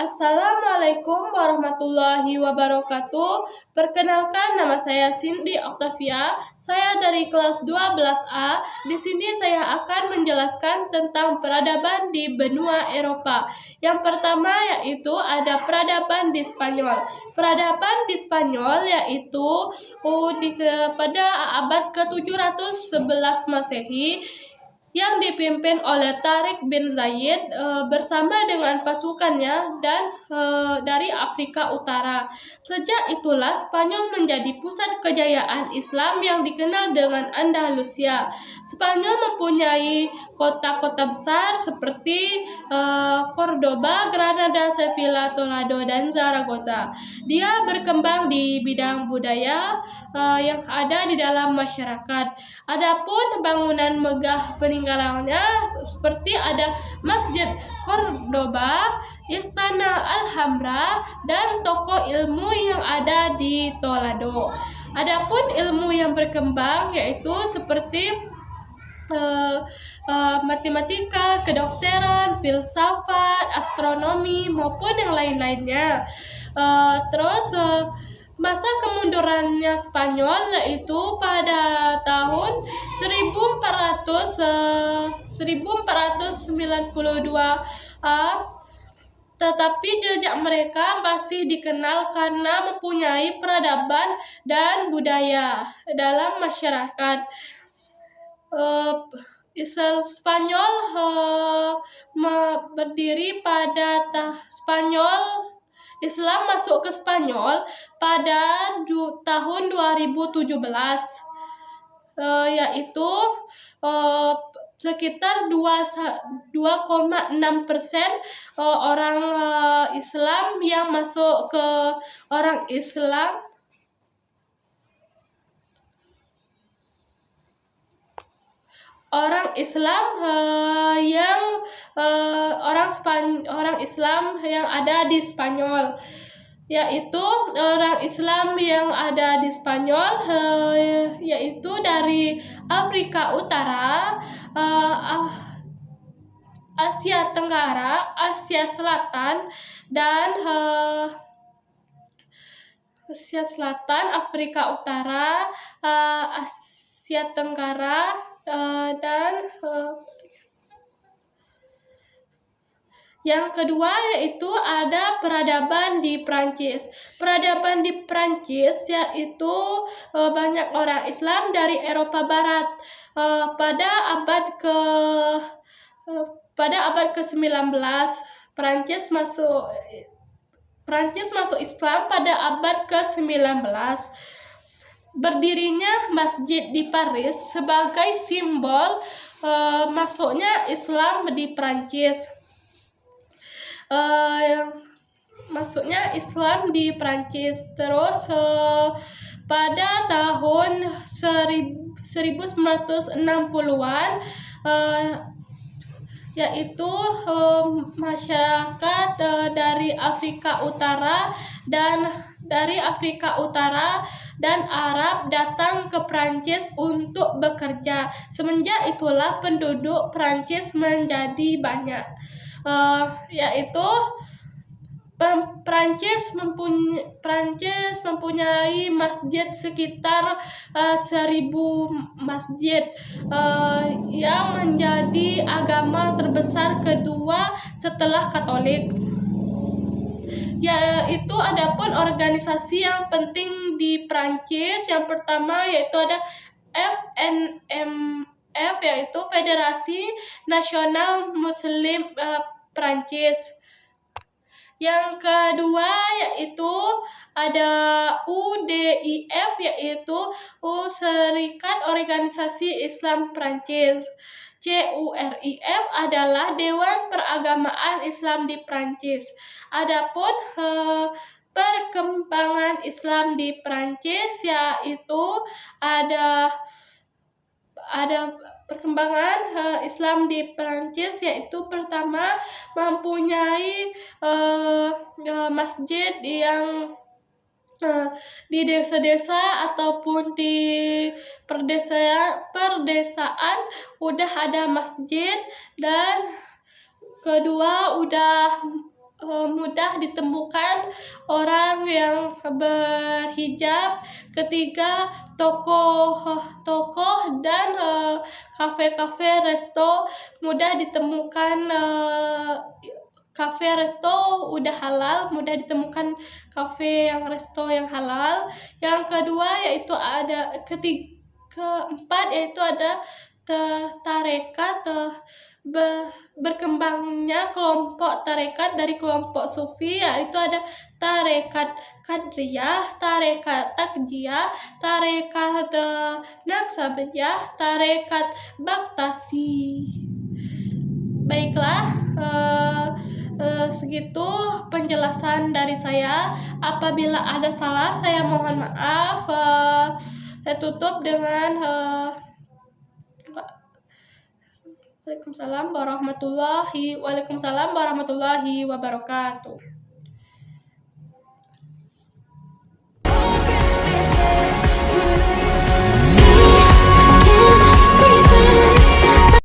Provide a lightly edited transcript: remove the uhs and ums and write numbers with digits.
Assalamualaikum warahmatullahi wabarakatuh. Perkenalkan, nama saya Cindy Octavia. Saya dari kelas 12A. Di sini saya akan menjelaskan tentang peradaban di benua Eropa. Yang pertama yaitu ada peradaban di Spanyol. Peradaban di Spanyol yaitu pada abad ke-711 Masehi yang dipimpin oleh Tariq bin Zayed bersama dengan pasukannya dan dari Afrika Utara. Sejak itulah Spanyol menjadi pusat kejayaan Islam yang dikenal dengan Andalusia. Spanyol mempunyai kota-kota besar seperti Cordoba, Granada, Sevilla, Toledo, dan Zaragoza. Dia berkembang di bidang budaya yang ada di dalam masyarakat. Adapun bangunan megah peninggalannya seperti ada Masjid Cordoba, Istana Alhambra, dan toko ilmu yang ada di Toledo. Adapun ilmu yang berkembang yaitu seperti matematika, kedokteran, filsafat, astronomi, maupun yang lain-lainnya. Masa kemundurannya Spanyol yaitu pada tahun 1492, tetapi jejak mereka masih dikenal karena mempunyai peradaban dan budaya dalam masyarakat. Spanyol berdiri pada Islam masuk ke Spanyol pada tahun 2017, yaitu sekitar 2,6% orang Islam yang masuk ke orang Islam orang Islam yang ada di Spanyol, yaitu orang Islam yang ada di Spanyol yaitu dari Afrika Utara, Asia Tenggara, Asia Selatan, dan Afrika Utara, Asia Tenggara, dan yang kedua yaitu ada peradaban di Prancis. Peradaban di Prancis yaitu banyak orang Islam dari Eropa Barat. Pada abad ke-19 Prancis masuk Islam pada abad ke-19. Berdirinya masjid di Paris sebagai simbol masuknya Islam di Prancis. Terus pada tahun 1960-an yaitu masyarakat dari Afrika Utara dan Arab datang ke Prancis untuk bekerja. Semenjak itulah penduduk Prancis menjadi banyak. Yaitu Prancis mempunyai masjid sekitar 1.000 masjid yang menjadi agama terbesar kedua setelah Katolik. Yaitu adapun organisasi yang penting di Prancis, yang pertama yaitu ada FNMF, yaitu Federasi Nasional Muslim Prancis. Yang kedua yaitu ada UDIF, yaitu Serikat Organisasi Islam Prancis. CURIF adalah Dewan Peragamaan Islam di Prancis. Adapun perkembangan Islam di Prancis yaitu ada perkembangan Islam di Prancis yaitu pertama mempunyai masjid yang di desa-desa ataupun di perdesaan udah ada masjid, dan kedua udah mudah ditemukan orang yang berhijab. Ketiga, tokoh dan kafe-kafe, resto mudah ditemukan. Kafe, resto udah halal, mudah ditemukan kafe yang resto yang halal. Yang kedua yaitu keempat yaitu ada tarekat, berkembangnya kelompok tarekat dari kelompok sufi, yaitu ada tarekat kadriyah, tarekat takjiyah, tarekat naksabiyah, tarekat baktasi. Baiklah, segitu penjelasan dari saya. Apabila ada salah, saya mohon maaf. Saya tutup dengan Waalaikumsalam warahmatullahi wabarakatuh.